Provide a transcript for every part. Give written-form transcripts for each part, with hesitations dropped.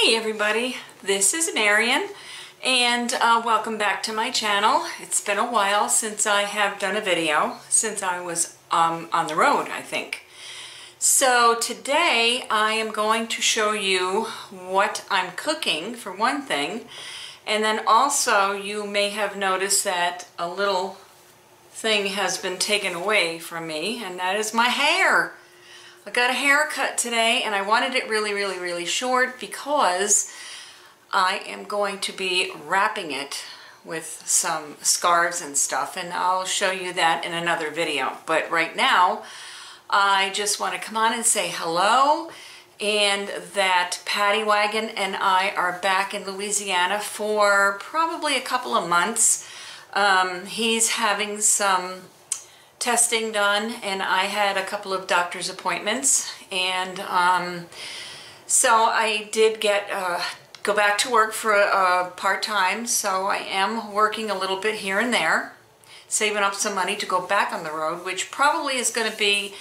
Hey everybody, this is Marion and welcome back to my channel. It's been a while since I have done a video, since I was on the road, I think. So today I am going to show you what I'm cooking for one thing, and then also you may have noticed that a little thing has been taken away from me, and that is my hair. I got a haircut today and I wanted it really short because I am going to be wrapping it with some scarves and stuff, and I'll show you that in another video. But right now I just want to come on and say hello, and that Paddy Wagon and I are back in Louisiana for probably a couple of months. He's having some testing done, and I had a couple of doctor's appointments, and so I did go back to work for part-time, so I am working a little bit here and there, saving up some money to go back on the road, which probably is going to be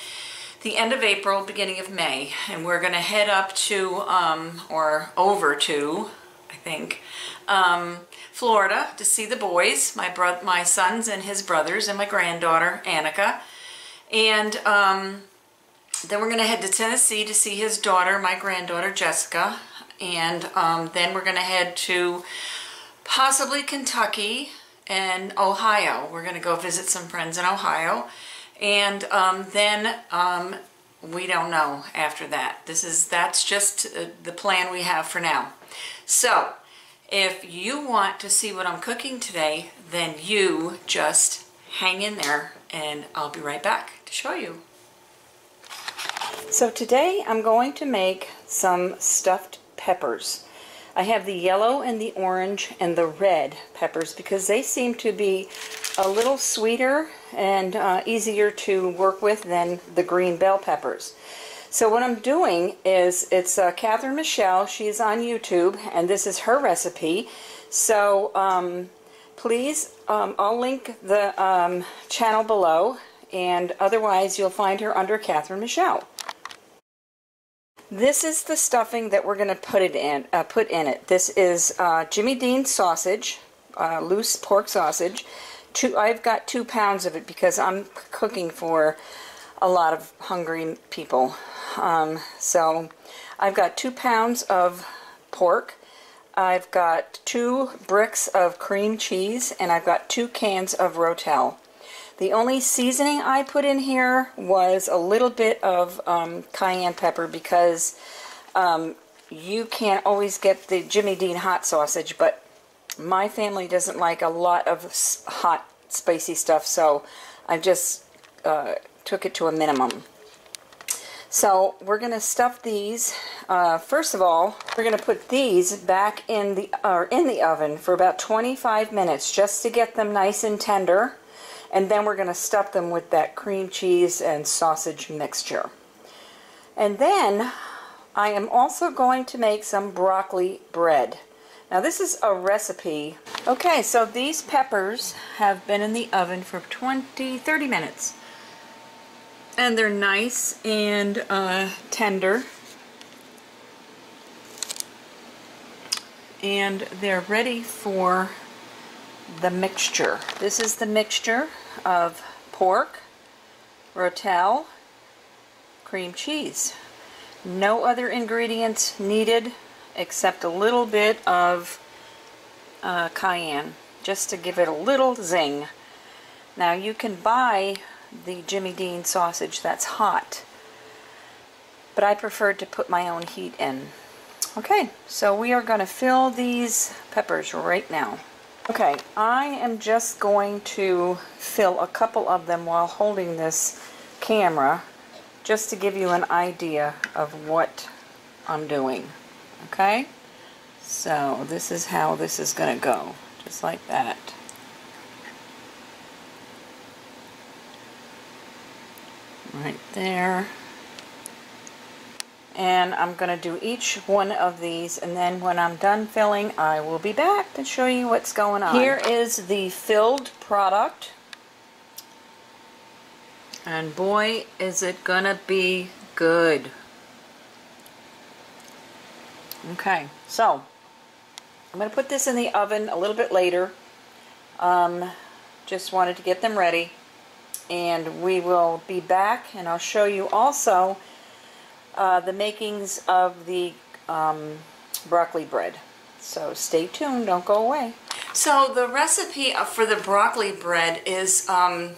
the end of April, beginning of May, and we're going to head up to or over to, I think, Florida to see the boys, my sons and his brothers, and my granddaughter Annika, and then we're going to head to Tennessee to see his daughter, my granddaughter Jessica, and then we're going to head to possibly Kentucky and Ohio. We're going to go visit some friends in Ohio, and then we don't know after that. That's just the plan we have for now. So if you want to see what I'm cooking today, then you just hang in there and I'll be right back to show you. So today I'm going to make some stuffed peppers. I have the yellow and the orange and the red peppers because they seem to be a little sweeter and easier to work with than the green bell peppers. So what I'm doing is, it's Catherine Michelle. She's on YouTube, and this is her recipe. So please, I'll link the channel below, and otherwise you'll find her under Catherine Michelle. This is the stuffing that we're going to put in it. This is Jimmy Dean sausage, loose pork sausage. I've got 2 pounds of it because I'm cooking for a lot of hungry people. So I've got 2 pounds of pork, I've got 2 bricks of cream cheese, and I've got 2 cans of Rotel. The only seasoning I put in here was a little bit of cayenne pepper because you can't always get the Jimmy Dean hot sausage, but my family doesn't like a lot of hot spicy stuff, so I just took it to a minimum. So we're going to stuff these. First of all, we're going to put these back in the oven for about 25 minutes just to get them nice and tender, and then we're going to stuff them with that cream cheese and sausage mixture. And then I am also going to make some broccoli bread. Now this is a recipe. Okay, so these peppers have been in the oven for 30 minutes. And they're nice and tender, and they're ready for the mixture. This is the mixture of pork, Rotel, cream cheese. No other ingredients needed except a little bit of cayenne, just to give it a little zing. Now you can buy the Jimmy Dean sausage that's hot, but I preferred to put my own heat in. Okay, so we are going to fill these peppers right now. Okay, I am just going to fill a couple of them while holding this camera, just to give you an idea of what I'm doing. Okay, so this is how this is going to go, just like that. Right there. And I'm going to do each one of these, and then when I'm done filling, I will be back to show you what's going on. Here is the filled product, and boy is it gonna be good. Okay, so I'm going to put this in the oven a little bit later. Just wanted to get them ready, and we will be back, and I'll show you also the makings of the broccoli bread. So stay tuned, don't go away. So the recipe for the broccoli bread is back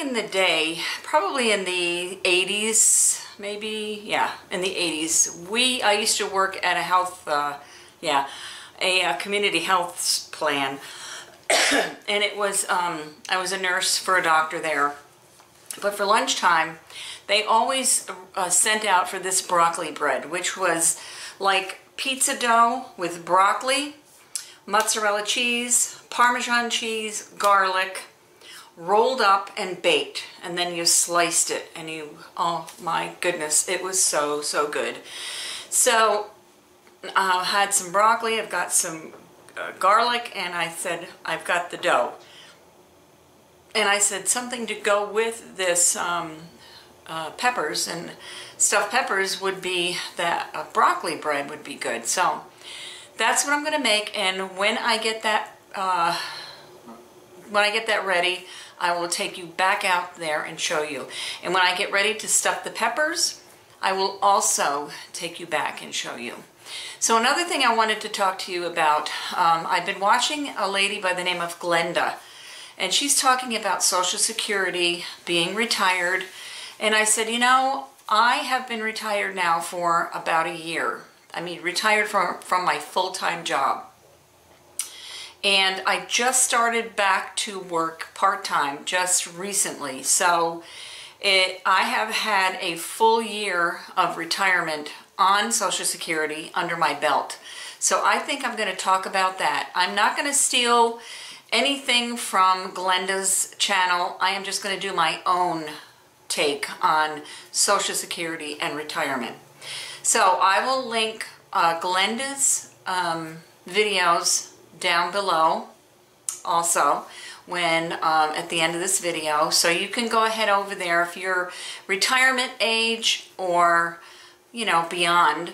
in the day, probably in the 80s, maybe, yeah, in the 80s. I used to work at a health, a community health plan, and it was, I was a nurse for a doctor there. But for lunchtime, they always sent out for this broccoli bread, which was like pizza dough with broccoli, mozzarella cheese, Parmesan cheese, garlic, rolled up and baked, and then you sliced it, and you, oh my goodness, it was so, so good. So I had some broccoli, I've got some garlic, and I said, I've got the dough. And I said something to go with this peppers, and stuffed peppers would be that broccoli bread would be good. So that's what I'm going to make, and when I get that ready, I will take you back out there and show you. And when I get ready to stuff the peppers, I will also take you back and show you. So another thing I wanted to talk to you about, I've been watching a lady by the name of Glenda, and she's talking about Social Security, being retired, and I said, you know, I have been retired now for about a year. I mean, retired from my full-time job. And I just started back to work part-time just recently. So I have had a full year of retirement on Social Security under my belt. So I think I'm going to talk about that. I'm not going to steal anything from Glenda's channel. I am just going to do my own take on Social Security and retirement. So I will link Glenda's videos down below also when at the end of this video, so you can go ahead over there if you're retirement age or, you know, beyond.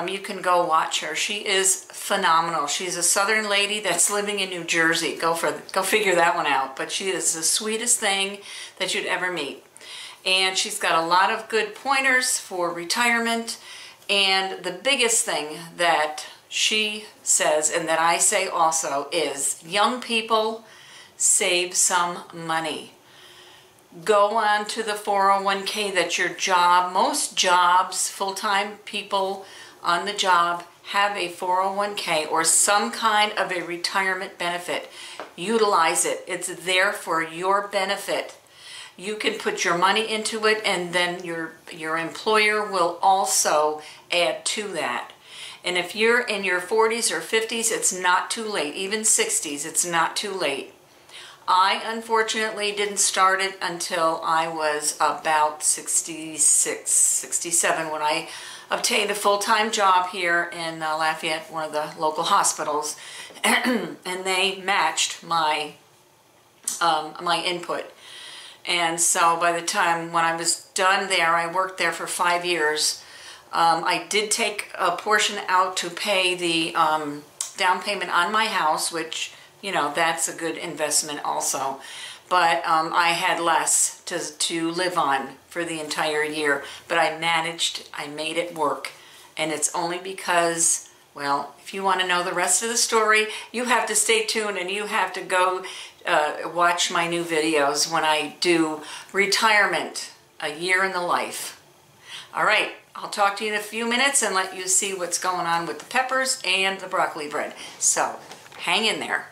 You can go watch her. She is phenomenal. She's a southern lady that's living in New Jersey. Go figure that one out. But she is the sweetest thing that you'd ever meet, and she's got a lot of good pointers for retirement. And the biggest thing that she says, and that I say also, is young people, save some money. Go on to the 401k. That's your job. Most jobs, full-time people on the job, have a 401k or some kind of a retirement benefit. Utilize it. It's there for your benefit. You can put your money into it, and then your employer will also add to that. And if you're in your 40s or 50s, it's not too late. Even 60s, it's not too late. I unfortunately didn't start it until I was about 66, 67 when I obtained a full-time job here in Lafayette, one of the local hospitals, and they matched my my input. And so by the time when I was done there, I worked there for 5 years. I did take a portion out to pay the down payment on my house, which, you know, that's a good investment also. But I had less to live on for the entire year. But I managed, I made it work. And it's only because, well, if you want to know the rest of the story, you have to stay tuned, and you have to go watch my new videos when I do retirement, a year in the life. All right, I'll talk to you in a few minutes and let you see what's going on with the peppers and the broccoli bread. So hang in there.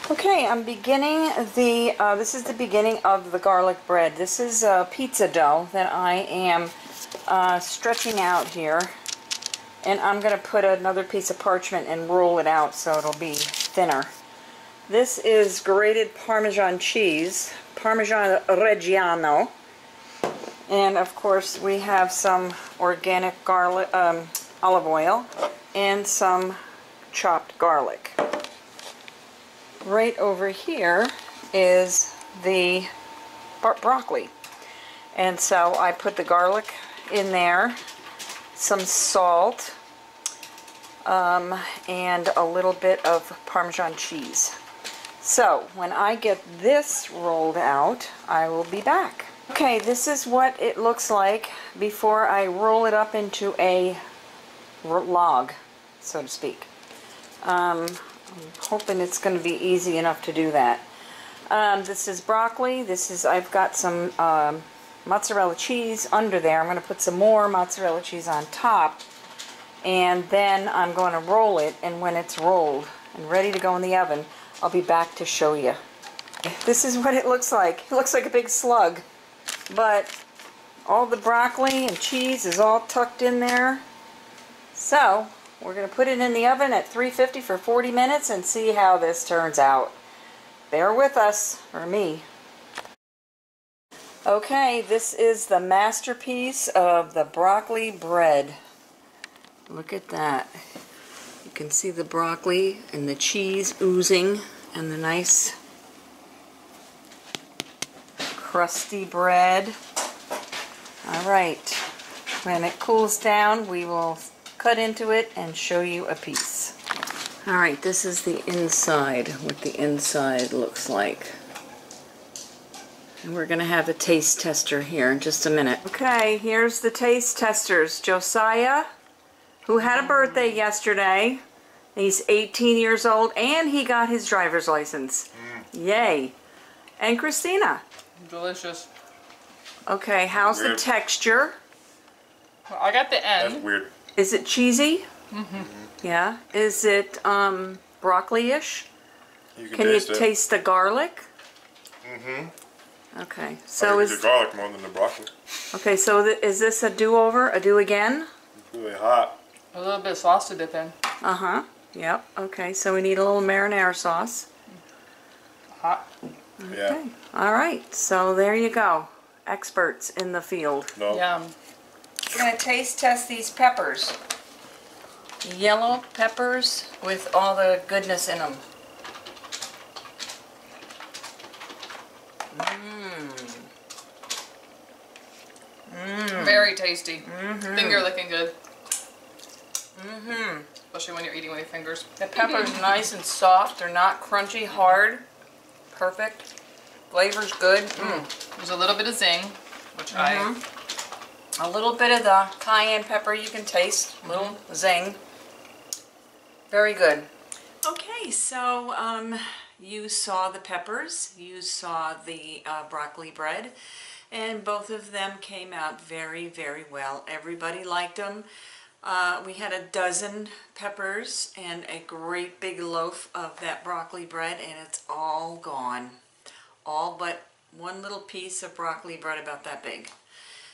Okay, I'm beginning the, this is the beginning of the garlic bread. This is pizza dough that I am stretching out here. And I'm going to put another piece of parchment and roll it out so it'll be thinner. This is grated Parmesan cheese, Parmesan Reggiano. And of course we have some organic garlic, olive oil, and some chopped garlic. Right over here is the broccoli. And so I put the garlic in there, some salt, and a little bit of Parmesan cheese. So when I get this rolled out, I will be back. Okay, this is what it looks like before I roll it up into a log, so to speak. I'm hoping it's going to be easy enough to do that. This is broccoli. I've got some mozzarella cheese under there. I'm going to put some more mozzarella cheese on top, and then I'm going to roll it, and when it's rolled and ready to go in the oven, I'll be back to show you. This is what it looks like. It looks like a big slug, but all the broccoli and cheese is all tucked in there. So we're going to put it in the oven at 350 for 40 minutes and see how this turns out. Bear with us, or me. Okay, this is the masterpiece of the broccoli bread. Look at that. You can see the broccoli and the cheese oozing and the nice crusty bread. Alright, when it cools down, we will cut into it and show you a piece. Alright, this is the inside, what the inside looks like. And we're going to have a taste tester here in just a minute. Okay, here's the taste testers. Josiah, who had a birthday yesterday. He's 18 years old and he got his driver's license. Yay. And Christina. Delicious. Okay, how's the texture? Well, I got the end. That's weird. Is it cheesy? Yeah. Is it broccoli-ish? Can you taste the garlic? Okay. So I like the garlic more than the broccoli. Okay, so is this a do-over? A do again? It's really hot. A little bit of sauce to dip in. Uh-huh. Yep. Okay, so we need a little marinara sauce. Hot. Okay. Yeah. All right. So there you go. Experts in the field. No. Yum. We're going to taste test these peppers. Yellow peppers with all the goodness in them. Very tasty. Finger licking good. Especially when you're eating with your fingers. The pepper's nice and soft. They're not crunchy, hard. Perfect. Flavor's good. There's a little bit of zing, which A little bit of the cayenne pepper you can taste. A little zing. Very good. Okay, so you saw the peppers, you saw the broccoli bread, and both of them came out very, very well. Everybody liked them. We had a dozen peppers and a great big loaf of that broccoli bread, and it's all gone. All but one little piece of broccoli bread about that big.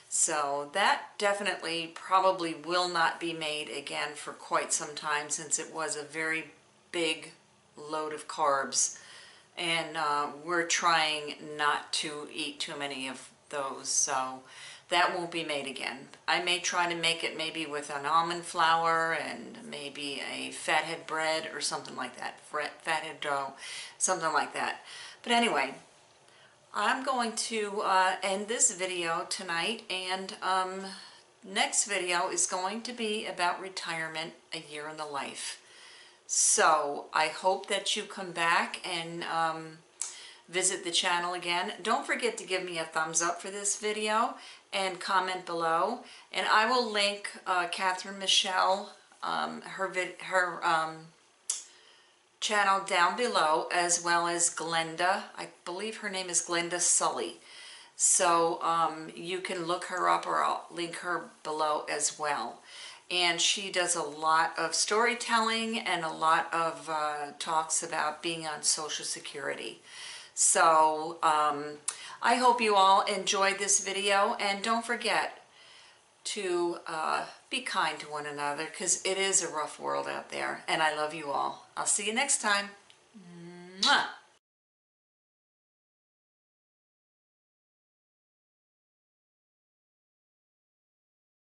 So that definitely probably will not be made again for quite some time, since it was a very big load of carbs, and we're trying not to eat too many of those, so that won't be made again. I may try to make it maybe with an almond flour and maybe a fathead bread or something like that, fathead dough, something like that. But anyway, I'm going to end this video tonight, and next video is going to be about retirement, a year in the life. So I hope that you come back and visit the channel again. Don't forget to give me a thumbs up for this video and comment below, and I will link Catherine Michelle, her channel down below, as well as Glenda. I believe her name is Glenda Sully. So you can look her up, or I'll link her below as well. And she does a lot of storytelling and a lot of talks about being on Social Security. So I hope you all enjoyed this video, and don't forget to be kind to one another, because it is a rough world out there, and I love you all. I'll see you next time. Mwah.